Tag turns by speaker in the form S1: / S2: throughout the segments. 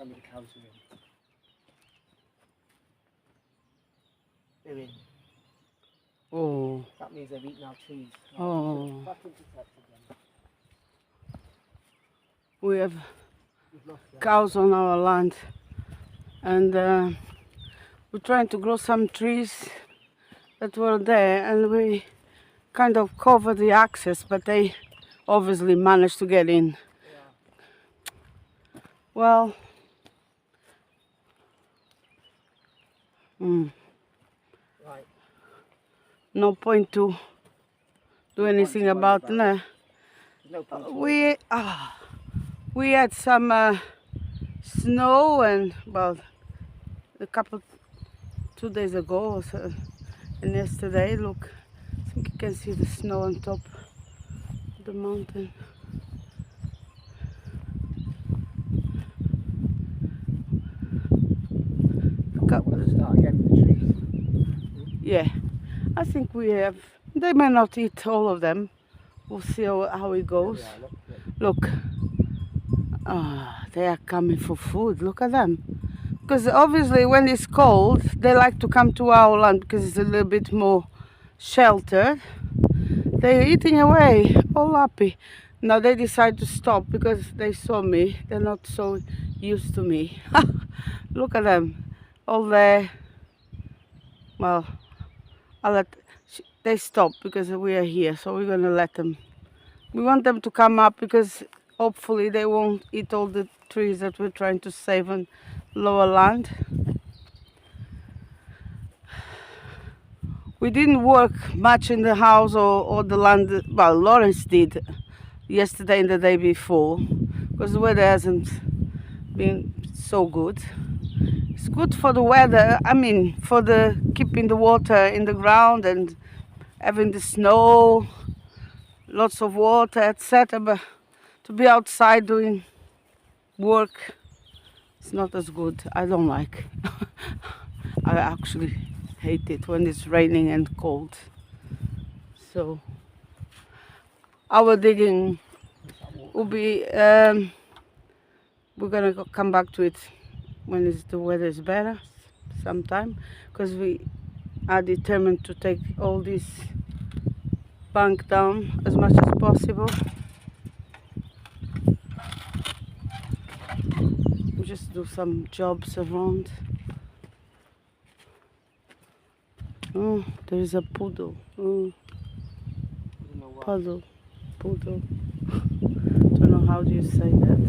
S1: Tell me the cows are in. They're in.
S2: Oh.
S1: That means they've eaten our trees.
S2: Oh.
S1: Back into touch again.
S2: We have cows on our land, and we're trying to grow some trees that were there, and we kind of covered the access, but they obviously managed to get in.
S1: Yeah.
S2: Well,
S1: Right.
S2: no point to do anything about it. No.
S1: No point to
S2: We had some snow, and well, a couple 2 days ago or so, and yesterday. Look, I think you can see the snow on top of the mountain.
S1: Start again with the trees.
S2: Yeah, I think we have. They may not eat all of them. We'll see how it goes. Look. They are coming for food. Look at them. Because obviously when it's cold, they like to come to our land because it's a little bit more sheltered. They're eating away, all happy. Now they decide to stop because they saw me. They're not so used to me. Look at them. All there. Well, they stop because we are here, so we're going to let them. We want them to come up because hopefully they won't eat all the trees that we're trying to save on lower land. We didn't work much in the house or the land. Well, Lawrence did yesterday and the day before because the weather hasn't been so good. It's good for the weather, I mean for the keeping the water in the ground and having the snow, lots of water, etc. But to be outside doing work, it's not as good. I don't like. I actually hate it when it's raining and cold. So our digging will be. We're gonna come back to it when the weather is better, sometime, because we are determined to take all this bank down as much as possible. Just do some jobs around. Oh, there is a poodle. Oh, poodle. Don't know how do you say that.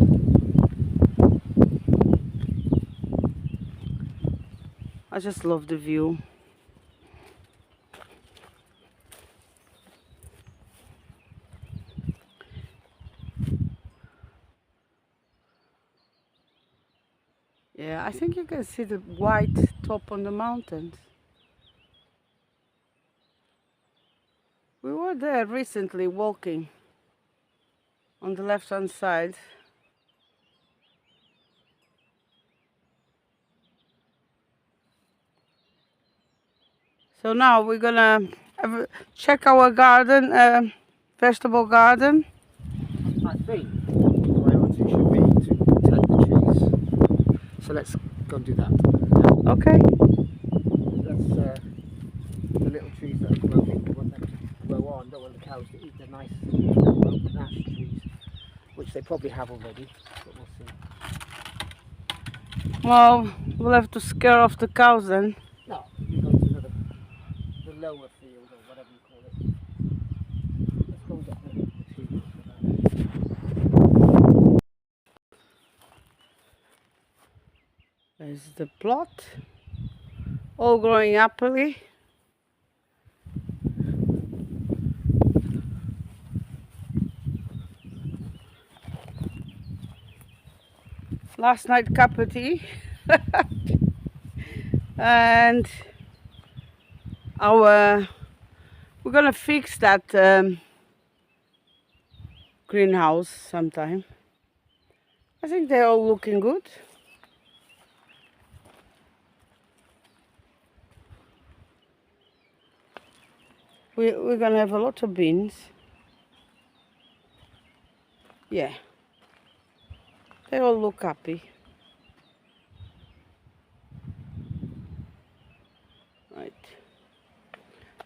S2: I just love the view. Yeah, I think you can see the white top on the mountains. We were there recently walking on the left hand side. So now we're gonna check our garden, vegetable garden.
S1: I think the priority should be to protect the trees. So let's go and do that.
S2: Okay.
S1: That's the little trees that are growing. We want them to grow on. Don't want the cows to eat the nice open ash trees, which they probably have already, but we'll see.
S2: Well, we'll have to scare off the cows then.
S1: No, we go to the lower field or whatever you call it. Let's go and get the materials for that.
S2: There's the plot, all growing happily. Last night cup of tea. And we're gonna fix that greenhouse sometime. I think they're all looking good. We're gonna have a lot of beans. Yeah, they all look happy.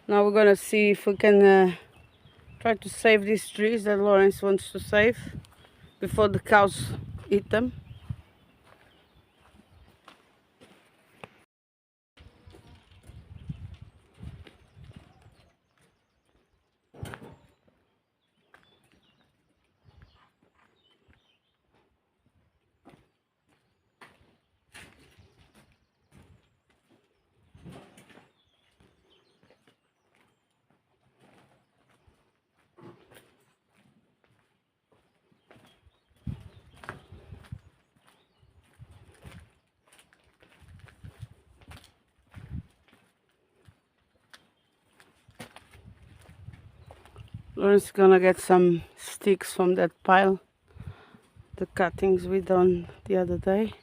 S2: Now we're gonna see if we can try to save these trees that Lawrence wants to save before the cows eat them. Lawrence is gonna get some sticks from that pile, the cuttings we done the other day.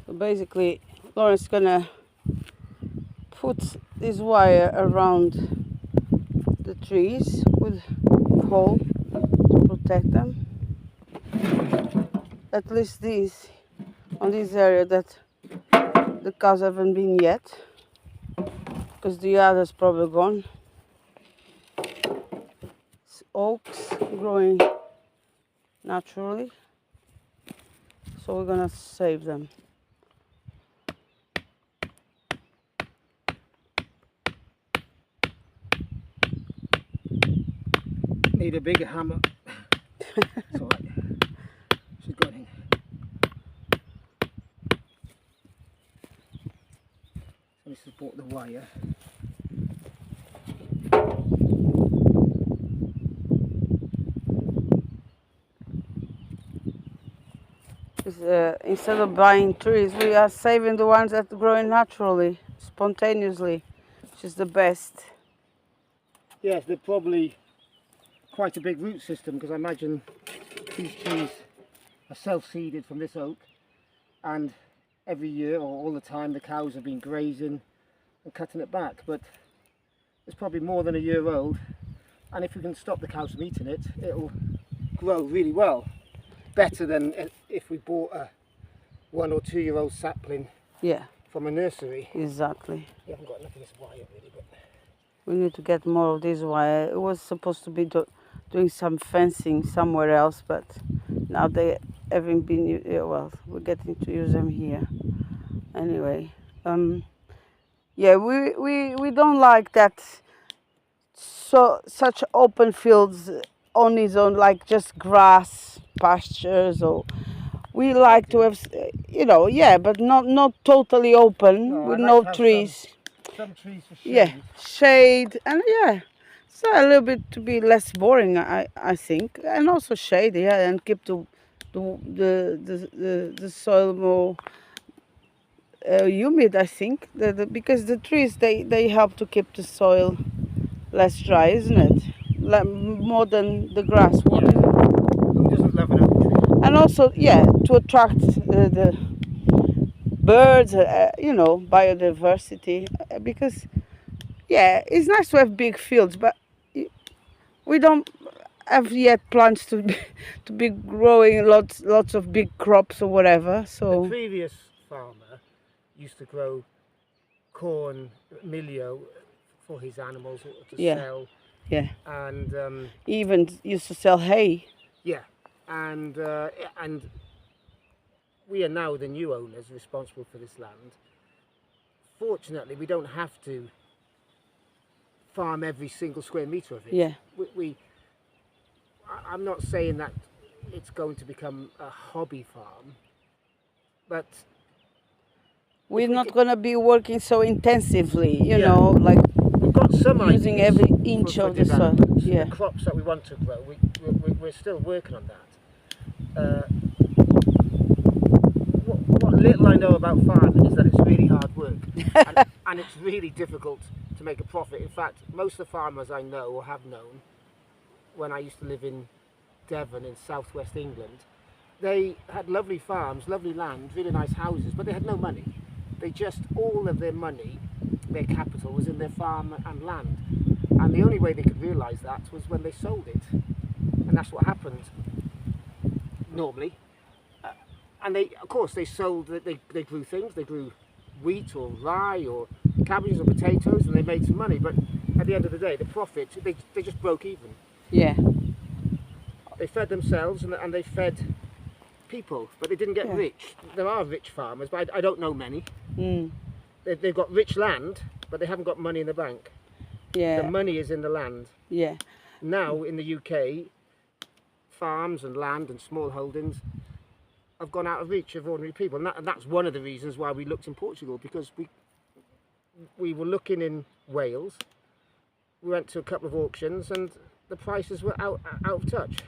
S2: So basically, Lawrence is gonna put this wire around the trees with hole to protect them. At least these, on this area that the cows haven't been yet, because the others probably gone. It's oaks growing naturally, so we're gonna save them.
S1: Need a bigger hammer. It's all right. She's got it. Let me support the wire.
S2: Instead of buying trees, we are saving the ones that are growing naturally, spontaneously, which is the best.
S1: Yes, they're probably quite a big root system, because I imagine these trees are self-seeded from this oak, and every year or all the time the cows have been grazing and cutting it back, but it's probably more than a year old, and if we can stop the cows from eating it, it'll grow really well, better than if we bought a 1 or 2 year old sapling from a nursery.
S2: Exactly.
S1: We haven't got enough of this wire really, but
S2: we need to get more of this wire. It was supposed to be doing some fencing somewhere else, but now they haven't been, well, we're getting to use them here. Anyway, yeah, we don't like that, such open fields on its own, like just grass pastures, or we like to have, but not totally open, with no trees.
S1: Some trees for shade.
S2: Yeah, shade, and so a little bit to be less boring, I think, and also shade, and keep the soil more humid, I think, because the trees they help to keep the soil less dry, isn't it? More than the grass.
S1: Who doesn't love an oak tree?
S2: And also, to attract the birds, biodiversity, because it's nice to have big fields, but we don't have yet plans to be growing lots of big crops or whatever. So
S1: the previous farmer used to grow corn, milio for his animals to sell.
S2: Yeah.
S1: And
S2: even used to sell hay.
S1: Yeah, and we are now the new owners responsible for this land. Fortunately, we don't have to farm every single square metre of it.
S2: Yeah.
S1: I'm not saying that it's going to become a hobby farm, but
S2: we're not going to be working so intensively, like
S1: we've got some
S2: using every inch of the soil.
S1: The crops that we want to grow, we're still working on that. What little I know about farming is that it's really hard work, and it's really difficult to make a profit. In fact, most of the farmers I know or have known, when I used to live in Devon in southwest England, they had lovely farms, lovely land, really nice houses, but they had no money. They just, all of their money, their capital was in their farm and land. And the only way they could realise that was when they sold it. And that's what happened normally. And they, of course, they sold, they grew things, they grew wheat or rye or cabbages or potatoes, and they made some money. But at the end of the day, the profit, they just broke even.
S2: Yeah.
S1: They fed themselves and they fed people, but they didn't get rich. There are rich farmers, but I don't know many. They've got rich land, but they haven't got money in the bank.
S2: Yeah.
S1: The money is in the land.
S2: Yeah.
S1: Now in the UK, farms and land and small holdings have gone out of reach of ordinary people, and that's one of the reasons why we looked in Portugal, because we were looking in Wales. We went to a couple of auctions and the prices were out of touch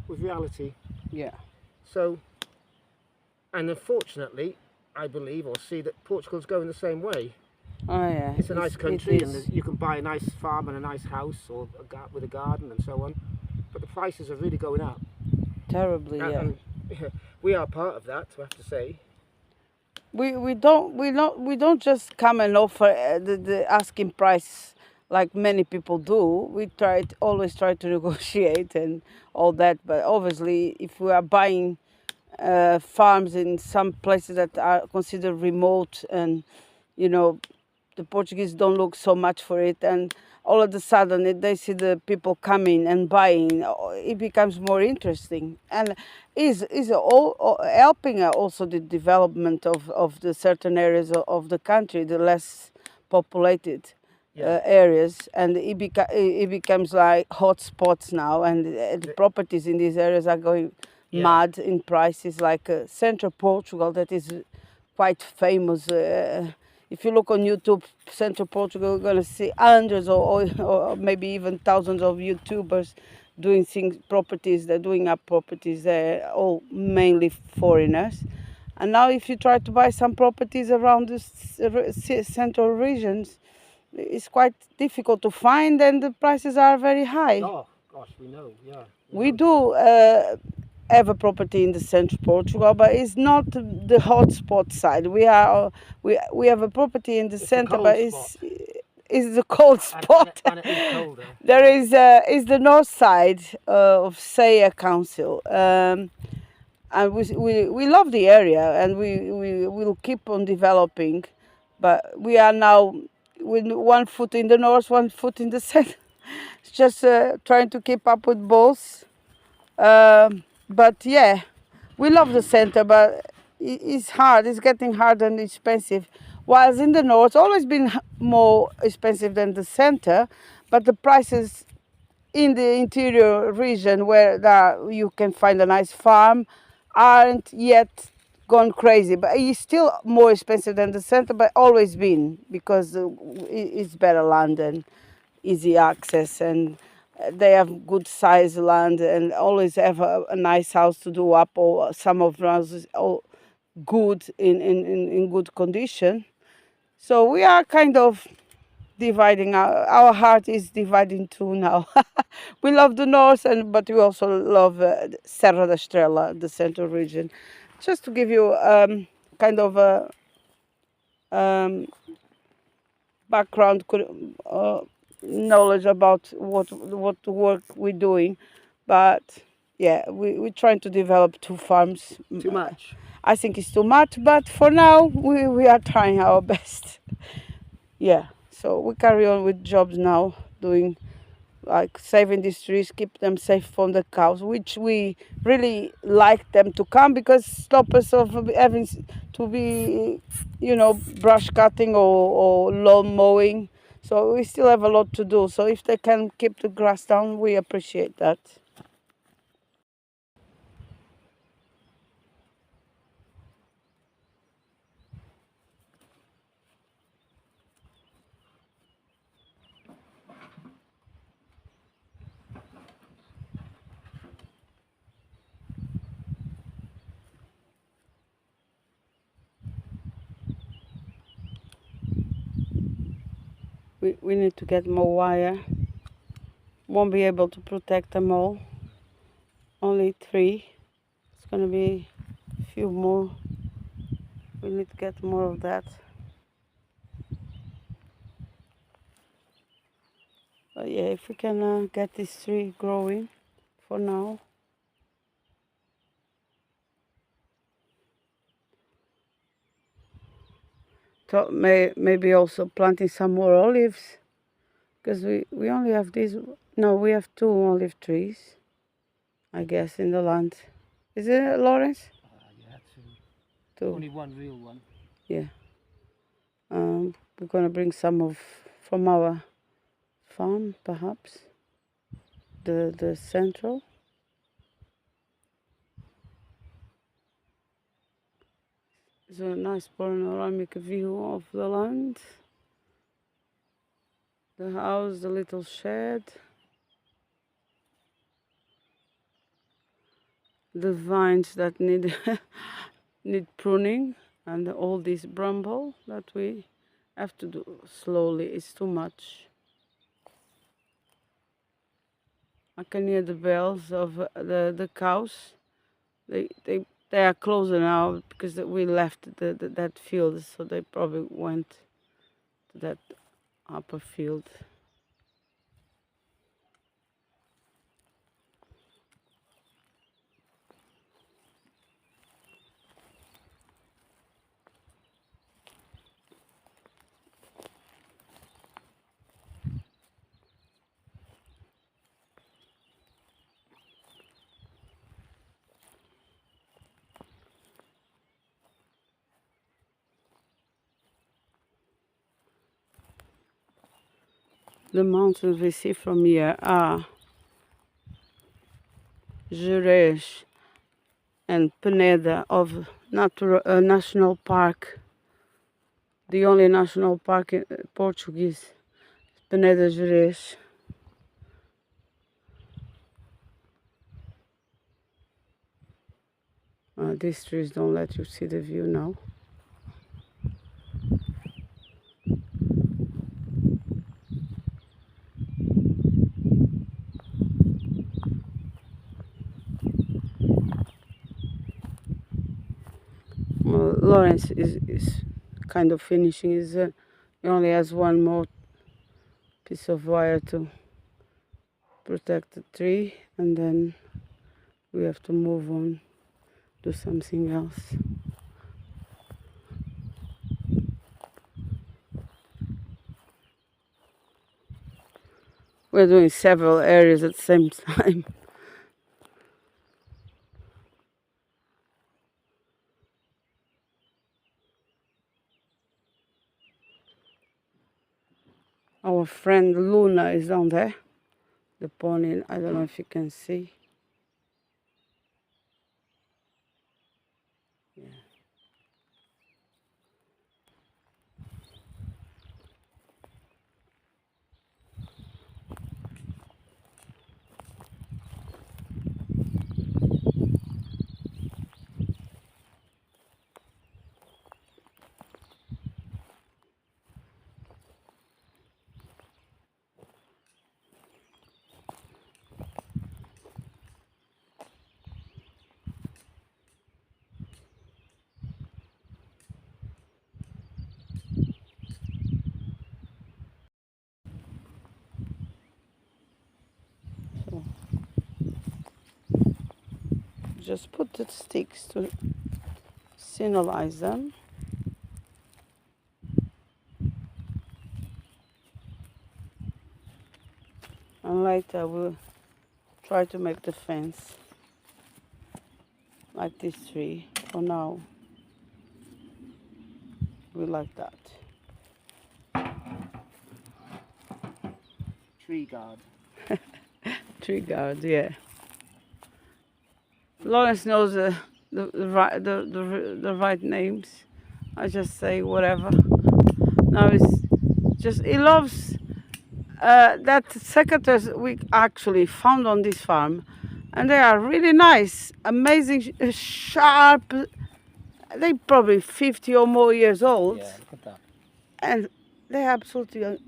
S1: with reality.
S2: Yeah.
S1: So, and unfortunately, I believe or see that Portugal's going the same way.
S2: Oh yeah.
S1: It's a nice country, and you can buy a nice farm and a nice house, or with a garden and so on. But the prices are really going up.
S2: Terribly, yeah.
S1: And we are part of that, I have to say.
S2: We don't just come and offer the asking price like many people do. We always try to negotiate and all that. But obviously, if we are buying farms in some places that are considered remote, and the Portuguese don't look so much for it, and all of a sudden they see the people coming and buying, it becomes more interesting, and is all helping also the development of the certain areas of the country, the less populated areas, and it becomes like hot spots now, and the properties in these areas are going mad in prices, like central Portugal, that is quite famous. If you look on YouTube, Central Portugal, you're going to see hundreds or maybe even thousands of YouTubers doing properties. They're doing up properties there, all mainly foreigners. And now if you try to buy some properties around the central regions, it's quite difficult to find, and the prices are very high.
S1: Oh, gosh, we know, yeah.
S2: We do have a property in the central Portugal, but it's not the hotspot side. We have a property in the center, but it's the cold spot.
S1: And it is colder.
S2: There is the north side of Ceia Council, and we love the area, and we will keep on developing, but we are now with one foot in the north, one foot in the center. It's just trying to keep up with both. But yeah, we love the center, but it's hard. It's getting hard and expensive. Whilst in the north, always been more expensive than the center, but the prices in the interior region where you can find a nice farm aren't yet gone crazy. But it's still more expensive than the center, but always been, because it's better land and easy access, and they have good size land, and always have a nice house to do up, or some of the houses all good in good condition. So we are kind of dividing, our heart is dividing too now. We love the north, but we also love Serra da Estrela, the central region. Just to give you kind of a background knowledge about what work we're doing, but yeah, we're trying to develop 2 farms.
S1: Too much.
S2: I think it's too much, but for now we are trying our best. Yeah, so we carry on with jobs now, doing like saving these trees, keep them safe from the cows, which we really like them to come, because stop us of having to be, brush cutting or lawn mowing. So we still have a lot to do. So if they can keep the grass down, we appreciate that. We need to get more wire. Won't be able to protect them all. Only 3. It's going to be a few more. We need to get more of that. But yeah, if we can get this tree growing for now. Thought maybe also planting some more olives, because we only have these. No, we have 2 olive trees, I guess, in the land. Is it, Lawrence?
S1: Yeah, 2.
S2: 2.
S1: Only 1 real one.
S2: Yeah. We're gonna bring some from our farm, perhaps. The central. It's a nice panoramic view of the land. The house, the little shed. The vines that need need pruning, and all this bramble that we have to do slowly. It's too much. I can hear the bells of the cows. They are closer now because we left that field, so they probably went to that upper field. The mountains we see from here are Jerez and Peneda of National Park. The only national park in Portuguese, Peneda Jerez. These trees don't let you see the view now. Well, Lawrence is kind of finishing. He only has 1 more piece of wire to protect the tree, and then we have to move on, do something else. We're doing several areas at the same time. Our friend Luna is down there, the pony. I don't know if you can see. Yeah. So just put the sticks to signalize them. And later we'll try to make the fence like this tree. For now, we like that.
S1: Tree guard.
S2: Tree guard, yeah. Lawrence knows the right names. I just say whatever. Now he loves that secateurs we actually found on this farm, and they are really nice, amazing, sharp. They probably 50 or more years old.
S1: Yeah, look at that.
S2: And they're absolutely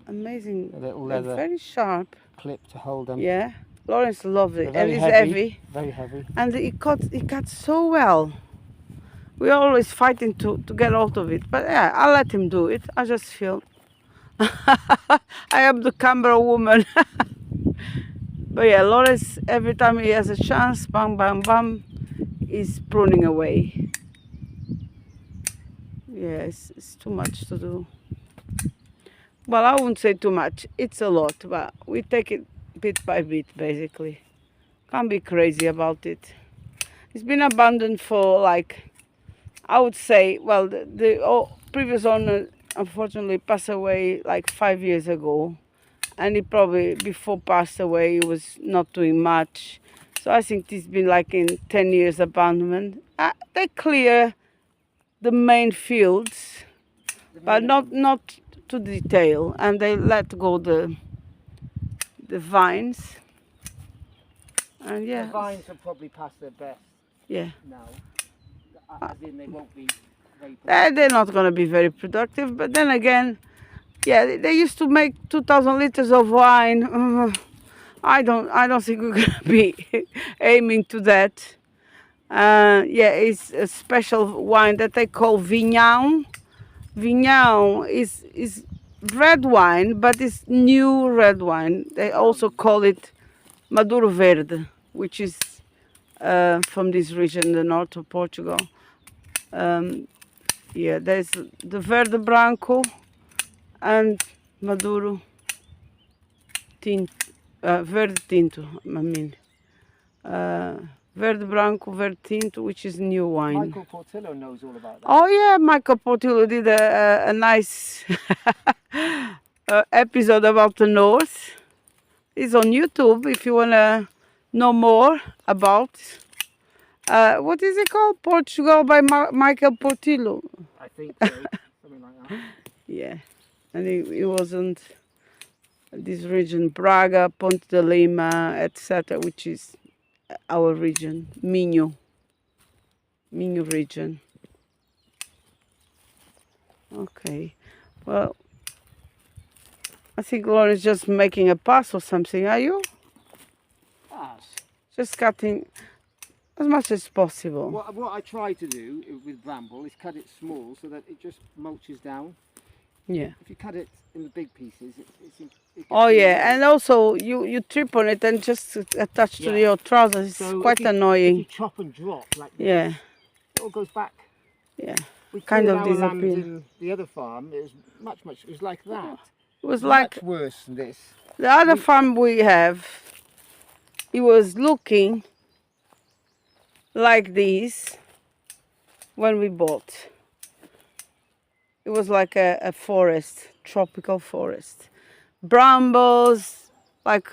S2: amazing.
S1: A little
S2: They're
S1: leather
S2: very sharp.
S1: clip to hold them.
S2: Yeah, Lawrence loves it,
S1: They're
S2: and
S1: very
S2: it's heavy.
S1: Very heavy.
S2: And he cuts so well. We're always fighting to get out of it, but yeah, I'll let him do it. I just feel I am the camera woman. But yeah, Lawrence, every time he has a chance, bam, bam, bam, he's pruning away. Yeah, it's too much to do. Well, I wouldn't say too much. It's a lot, but we take it bit by bit, basically. Can't be crazy about it. It's been abandoned for like, I would say, well, the previous owner unfortunately passed away like 5 years ago. And he probably, before passed away, he was not doing much. So I think it's been like in 10 years abandonment. They clear the main fields, but not to detail, and they let go the vines. And yeah,
S1: The vines have probably passed their best
S2: yeah.
S1: now. As in, they won't be very
S2: They're not going to be very productive, but then again, yeah, they used to make 2,000 liters of wine. I don't think we're gonna be aiming to that. Yeah, it's a special wine that they call vinhão. Vinhão is red wine, but it's new red wine. They also call it Maduro Verde, which is from this region, the north of Portugal. Yeah, there's the Verde Branco and Maduro Tinto, Verde Tinto, I mean. Verde Branco, Verde Tinto, which is new wine.
S1: Michael Portillo knows all about that.
S2: Oh yeah, Michael Portillo did a nice episode about the north. It's on YouTube if you want to know more about. What is it called? Portugal by Michael Portillo.
S1: I think so. Something like that.
S2: Yeah, and he wasn't this region, Braga, Ponte de Lima, etc., which is our region, Minho region. Okay, well, I think Lauren's just making a pass or something, are you?
S1: Pass.
S2: Just cutting as much as possible.
S1: What I try to do with bramble is cut it small so that it just mulches down.
S2: Yeah.
S1: If you cut it in the big pieces, it
S2: Oh yeah, and also you trip on it and just attach to your trousers. It's
S1: so
S2: quite
S1: if you
S2: annoying.
S1: chop and drop like this,
S2: Yeah.
S1: it all goes back.
S2: Yeah.
S1: We
S2: Kind of
S1: cleared our land
S2: disappeared.
S1: in the other farm. It was much. It was like that.
S2: It was like
S1: much worse than this.
S2: the other farm we have. It was looking like this when we bought. It was like a forest, tropical forest. Brambles, like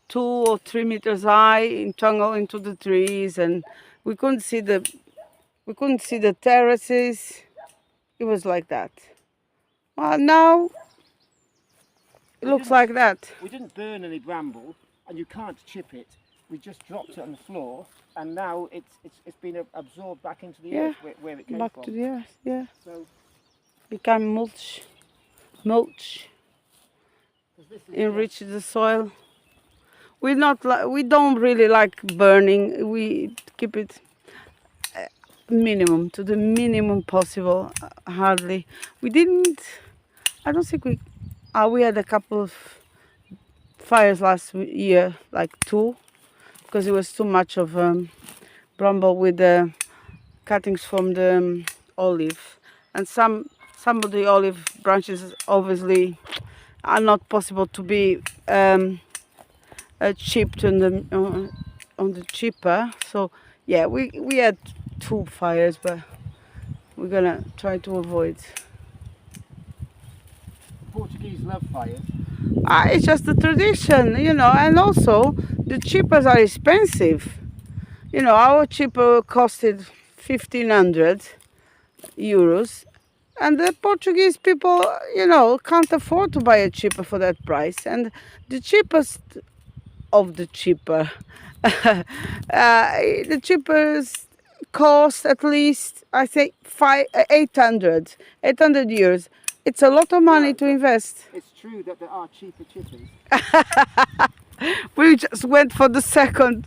S2: 2 or 3 meters high, entangled into the trees, and we couldn't see the terraces. It was like that. Well, now it looks like that.
S1: We didn't burn any bramble, and you can't chip it. We just dropped it on the floor, and now it's been absorbed back into the earth where it came
S2: Back
S1: from.
S2: to the earth, yeah.
S1: So
S2: Become mulch,
S1: 'cause this is
S2: enrich the soil. We don't really like burning. We keep it minimum, to the minimum possible. Hardly. We didn't. I don't think we. We had a couple of fires last year, like 2, because it was too much of bramble with the cuttings from the olive, and some of the olive branches obviously are not possible to be chipped on the chipper. So yeah, we had 2 fires, but we're gonna try to avoid.
S1: Portuguese love fires.
S2: It's just the tradition, you know, and also the chippers are expensive. You know, our chipper costed 1,500 euros. And the Portuguese people, you know, can't afford to buy a chipper for that price. And the cheapest of the cheaper, the chippers cost at least, I think, 800 euros. It's a lot of money to invest.
S1: It's true that there are cheaper chippers.
S2: We just went for the second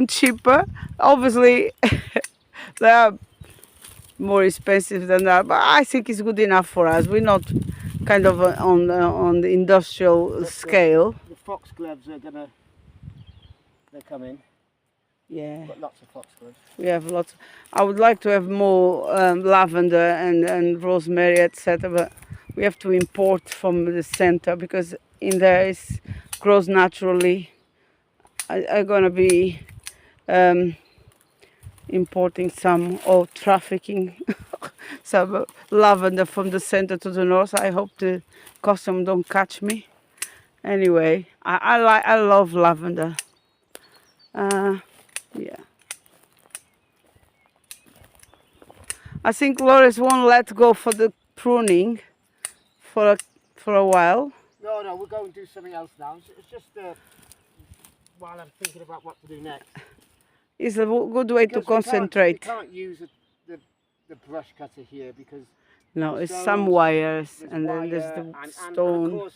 S2: chipper. Obviously, they are more expensive than that, but I think it's good enough for us. We're not kind of on the industrial scale.
S1: The foxgloves are they're coming.
S2: Yeah,
S1: Got lots of foxgloves.
S2: we have lots. I would like to have more lavender and rosemary, etc. But we have to import from the center because in there it grows naturally. I'm gonna be importing some or trafficking some lavender from the center to the north. I hope the custom don't catch me. Anyway, I love lavender. Yeah. I think Loris won't let go for the pruning for a while.
S1: No, we'll go and do something else now. It's just while I'm thinking about what to do next.
S2: It's a good way to concentrate.
S1: We can't use the brush cutter here because
S2: no, it's some wires and then there's the stone.
S1: And of course,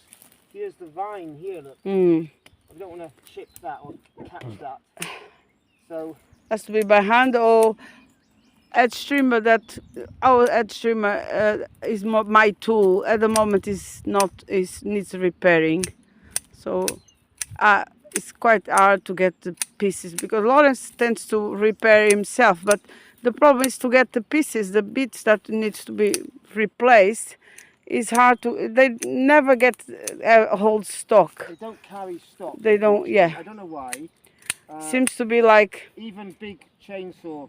S1: here's the vine here. Look,
S2: we
S1: don't want to chip that or catch that. So
S2: has to be by hand or edge trimmer. That our edge trimmer is my tool at the moment. Is needs repairing, so it's quite hard to get the pieces because Lawrence tends to repair himself. But the problem is to get the pieces, the bits that needs to be replaced. Is hard to. They never get a whole stock.
S1: They don't carry stock.
S2: They don't. Yeah.
S1: I don't know why.
S2: Seems to be like
S1: even big chainsaw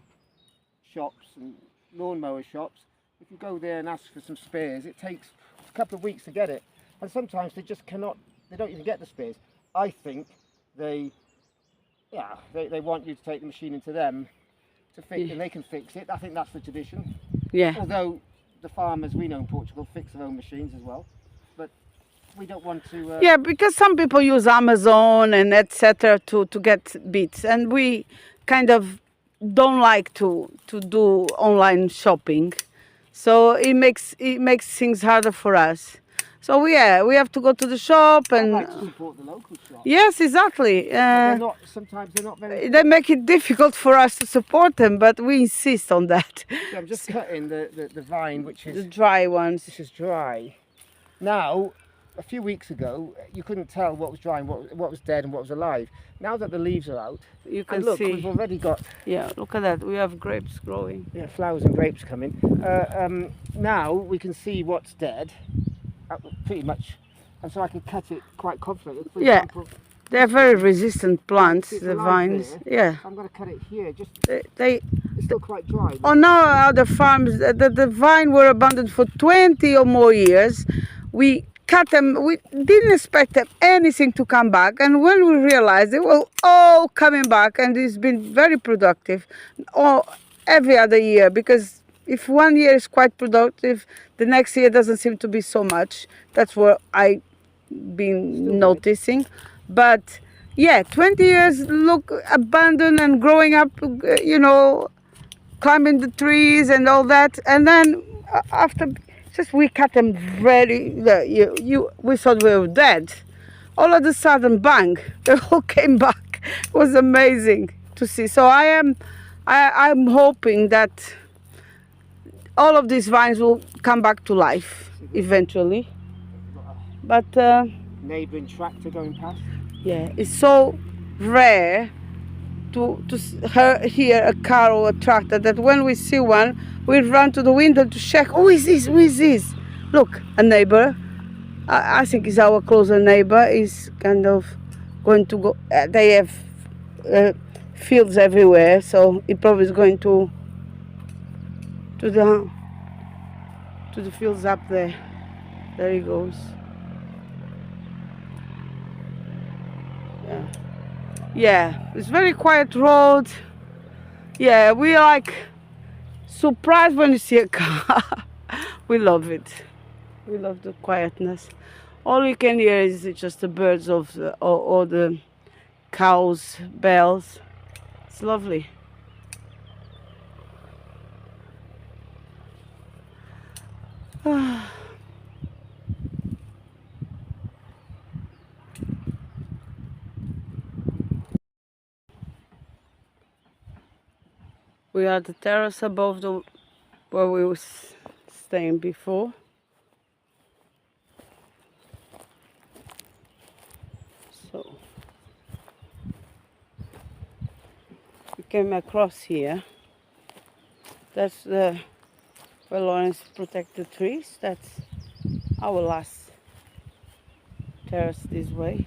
S1: shops and lawnmower shops. If you go there and ask for some spares, it takes a couple of weeks to get it, and sometimes they just cannot. They don't even get the spares. I think they want you to take the machine into them to fix, and they can fix it. I think that's the tradition.
S2: Yeah.
S1: Although the farmers we know in Portugal fix their own machines as well, but we don't want to.
S2: Yeah, because some people use Amazon and etc. to get bits, and we kind of don't like to do online shopping, so it makes things harder for us. So we have to go to the shop and.
S1: I like to support the local shop.
S2: Yes, exactly.
S1: Sometimes they're not very.
S2: They make it difficult for us to support them, but we insist on that.
S1: So I'm just cutting the vine, which is
S2: the dry ones.
S1: This is dry. Now, a few weeks ago, you couldn't tell what was dry and what was dead and what was alive. Now that the leaves are out,
S2: you can
S1: look,
S2: see.
S1: We've already got.
S2: Yeah, look at that. We have grapes growing.
S1: Yeah, flowers and grapes coming. Now we can see what's dead. Pretty much, and so I can cut it quite confidently. For example,
S2: they're very resistant plants, the vines.
S1: There.
S2: Yeah,
S1: I'm going to cut it here. Just
S2: it's
S1: still quite dry.
S2: On our other farms, the vine were abandoned for 20 or more years. We cut them. We didn't expect anything to come back, and when we realized they were all coming back, and it's been very productive, every other year because. If 1 year is quite productive, the next year doesn't seem to be so much. That's what I've been noticing. But yeah, 20 years look abandoned and growing up, climbing the trees and all that. And then after, just we cut them we thought we were dead. All of a sudden, bang, they all came back. It was amazing to see. So I'm hoping that all of these vines will come back to life eventually. But
S1: neighbouring tractor going past.
S2: Yeah, it's so rare to hear a car or a tractor that when we see one, we run to the window to check. Who is this? Who is this? Look, a neighbour. I think it's our closer neighbour. Is kind of going to go. They have fields everywhere, so he probably is going to the fields up there. There he goes. Yeah, it's very quiet road. Yeah, we are like surprised when you see a car. We love it. We love the quietness. All we can hear is just the birds or the cows' bells. It's lovely. We are at the terrace above where we were staying before. came across here. That's the where Lawrence protect the trees. That's our last terrace this way.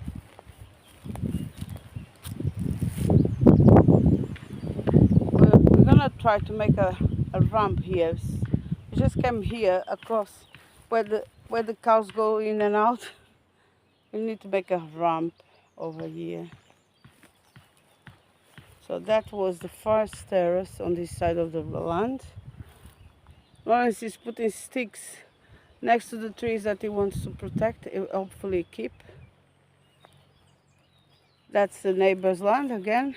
S2: We're gonna try to make a ramp here. We just came here across where the cows go in and out. We need to make a ramp over here. So that was the first terrace on this side of the land. Lawrence is putting sticks next to the trees that he wants to protect, hopefully keep. That's the neighbor's land again.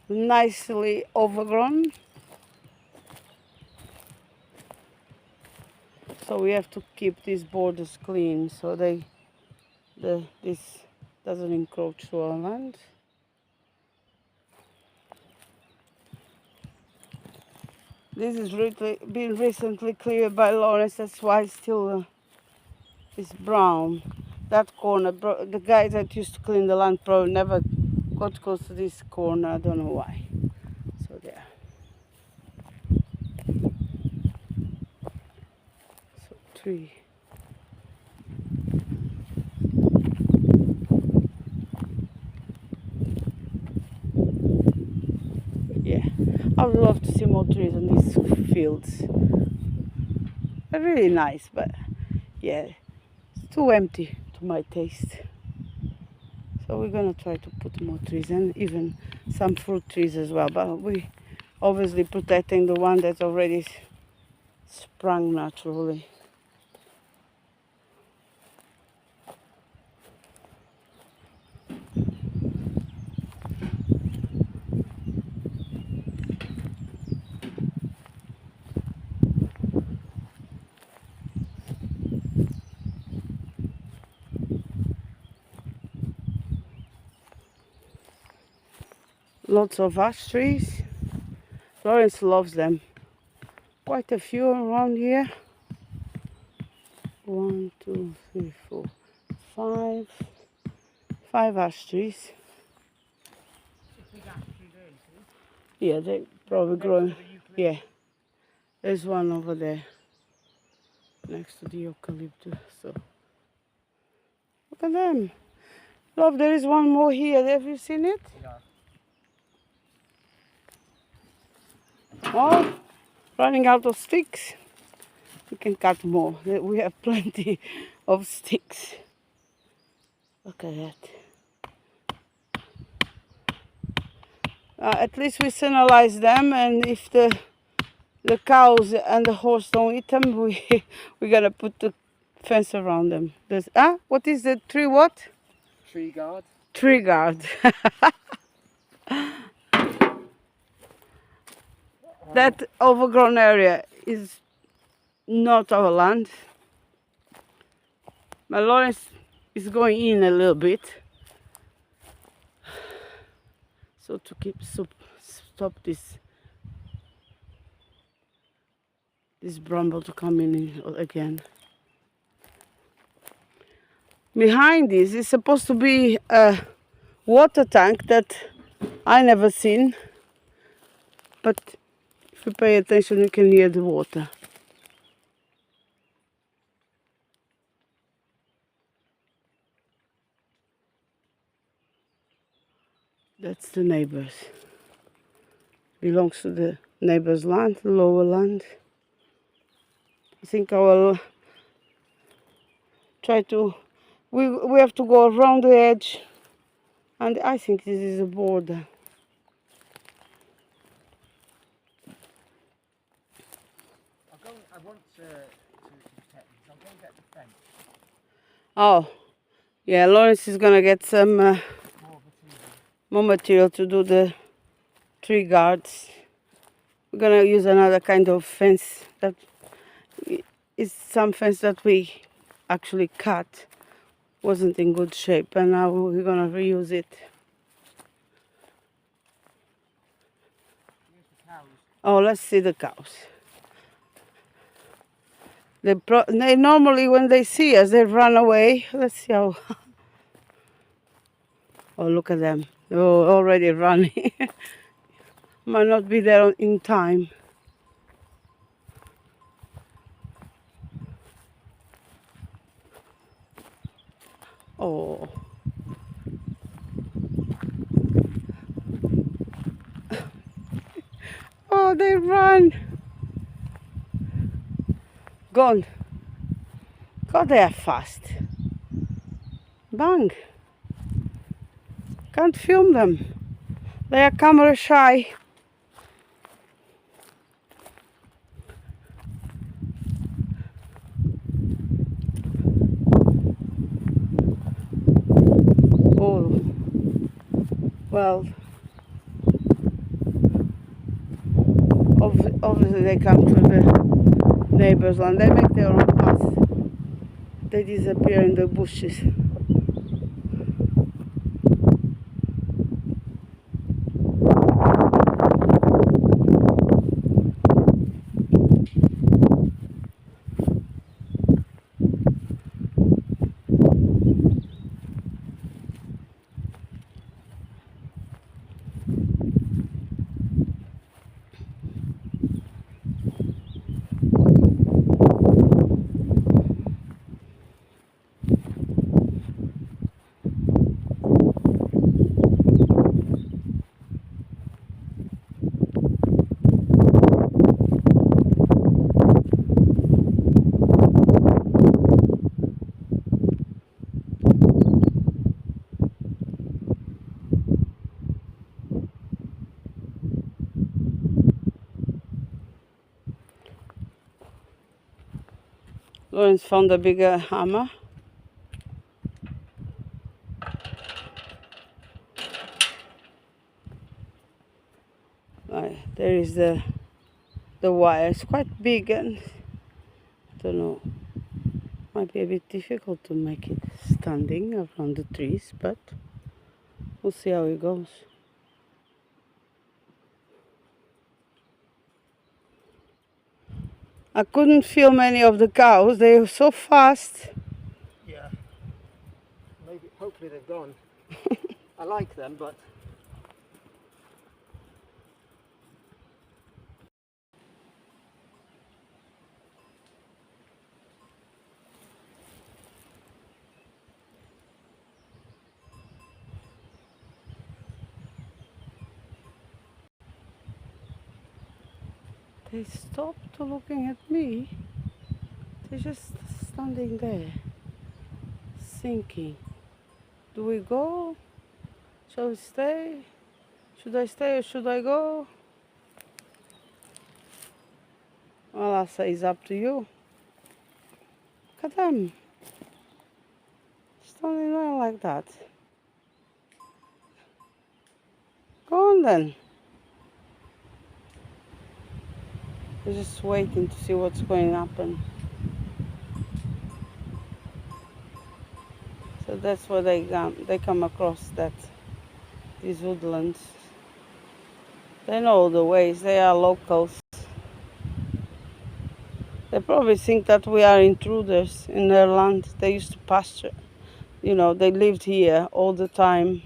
S2: Nicely overgrown. So we have to keep these borders clean so this doesn't encroach to our land. This is been recently cleared by Lawrence, that's why it's still is brown. That corner, the guy that used to clean the land probably never got close to this corner, I don't know why. So there. So tree. Yeah, I would love to see more trees on these fields. They're really nice, but yeah, it's too empty to my taste. So we're gonna try to put more trees and even some fruit trees as well. But we obviously protecting the one that's already sprung naturally. Lots of ash trees. Lawrence loves them. Quite a few around here. 1, 2, 3, 4, 5. 5 ash trees. Yeah, they probably growing. Yeah, there's one over there next to the eucalyptus. So look at them. Love, there is one more here. Have you seen it?
S1: Yeah.
S2: Oh, running out of sticks. We can cut more. We have plenty of sticks. Look at that. At least we signalize them, and if the cows and the horse don't eat them, we're gonna put the fence around them. What is the tree? What?
S1: Tree guard.
S2: Tree guard. That overgrown area is not our land. My Lawrence is going in a little bit. So to stop this bramble to come in again. Behind this is supposed to be a water tank that I never seen, but if you pay attention you can hear the water. That's the neighbors. Belongs to the neighbor's land, the lower land. I think I will try to. We have to go around the edge, and I think this is a border.
S1: I want to protect this. I'm going to get the fence.
S2: Oh, yeah. Lawrence is gonna get some more material to do the tree guards. We're gonna use another kind of fence that is some fence that we actually cut. Wasn't in good shape, and now we're gonna reuse it. Oh, let's see the cows. They normally, when they see us, they run away. Let's see how. Oh, look at them. They're already running. Might not be there in time. Oh. Oh, they run. Gone. God, they are fast. Bang. Can't film them. They are camera shy. Oh, well, obviously they come to the neighbor's land. They make their own path. They disappear in the bushes. Lawrence found a bigger hammer. There is the wire. It's quite big and I don't know. Might be a bit difficult to make it standing around the trees, but we'll see how it goes. I couldn't film any of the cows. They were so fast.
S1: Yeah. Maybe, hopefully they've gone. I like them, but
S2: They stopped looking at me. They're just standing there, thinking, do we go? Shall we stay? Should I stay or should I go? Well, I say it's up to you. Look at them. Standing there like that. Go on then. They're just waiting to see what's going to happen. So that's where they come across these woodlands. They know all the ways. They are locals. They probably think that we are intruders in their land. They used to pasture. You know, they lived here all the time.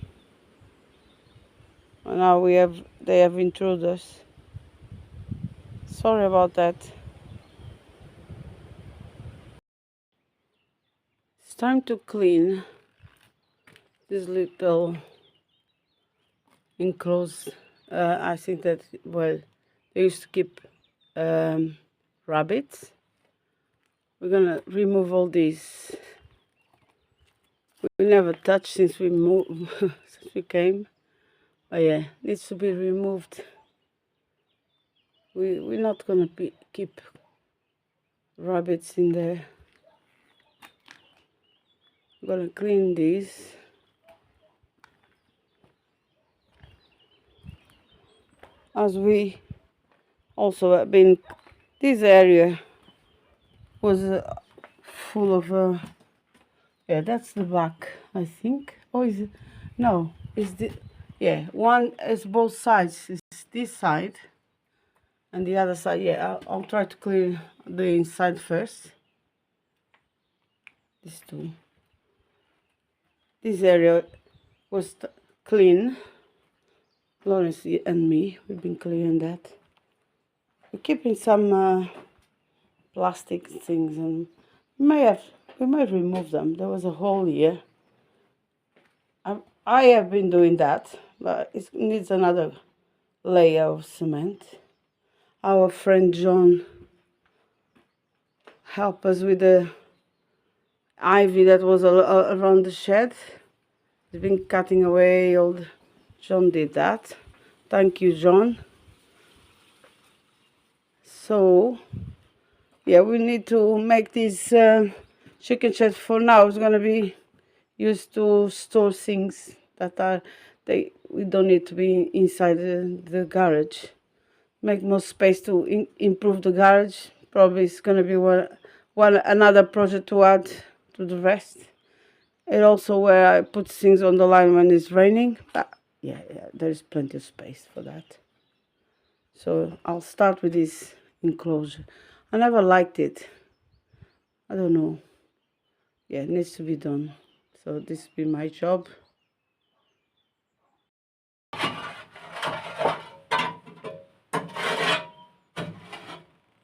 S2: And now they have intruders. Sorry about that. It's time to clean this little enclosed. I think that, well, they used to keep rabbits. We're gonna remove all these. We never touched since we moved, since we came. But yeah, needs to be removed. We're not gonna keep rabbits in there. I'm gonna clean these. As we also have been, this area was full of yeah, that's the back, I think. Oh, is it? No, is the, yeah, one is both sides. It's this side and the other side. Yeah, I'll try to clean the inside first. These two. This area was clean Lawrence and me, we've been clearing that. We're keeping some plastic things, and we might remove them. There was a hole here. I have been doing that, but it needs another layer of cement. Our friend John helped us with the ivy that was around the shed. He's been cutting away John did that. Thank you, John. So, yeah, we need to make this chicken shed for now. It's going to be used to store things that we don't need to be inside the garage. Make more space to improve the garage. Probably it's going to be another project to add to the rest. And also where I put things on the line when it's raining. But yeah, there's plenty of space for that. So I'll start with this enclosure. I never liked it. I don't know. Yeah, it needs to be done. So this will be my job.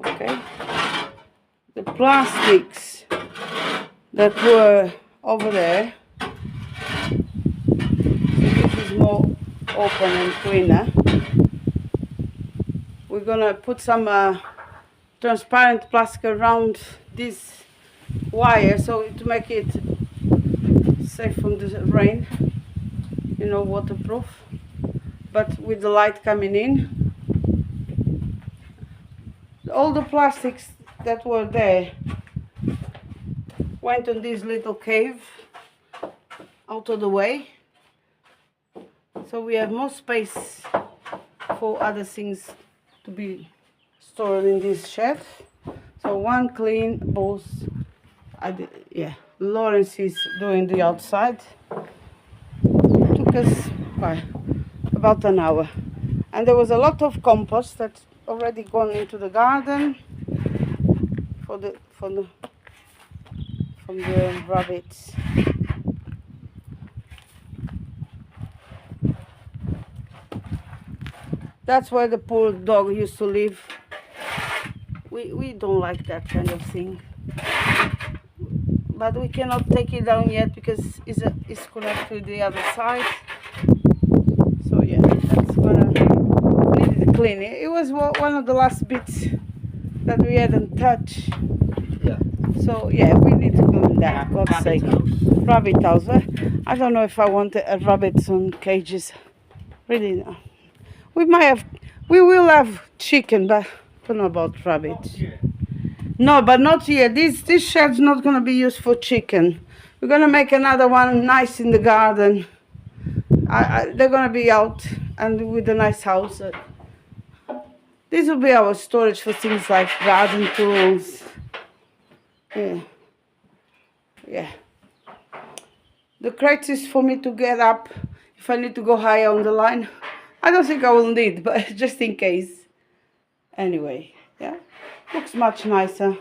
S2: Okay. The plastics that were over there, this is more open and cleaner. We're gonna put some transparent plastic around this wire so to make it safe from the rain, waterproof, but with the light coming in. All the plastics that were there went on this little cave out of the way, so we have more space for other things to be stored in this shed. So one clean, both. Lawrence is doing the outside. Took us about an hour, and there was a lot of compost that's already gone into the garden from the rabbits. That's where the poor dog used to live. We don't like that kind of thing, but we cannot take it down yet because it's connected to the other side. So yeah, that's gonna need to clean it. It was one of the last bits that we hadn't touched.
S1: Yeah.
S2: So yeah, we need to clean that. God's sake. Rabbit house. I don't know if I want a rabbits on cages. Really, no. We will have chicken, but I don't know about rabbits. No, but not here. This shed's not going to be used for chicken. We're going to make another one nice in the garden. They're going to be out and with a nice house. This will be our storage for things like garden tools. Yeah. The crate is for me to get up if I need to go higher on the line. I don't think I will need, but just in case. Anyway, yeah, looks much nicer.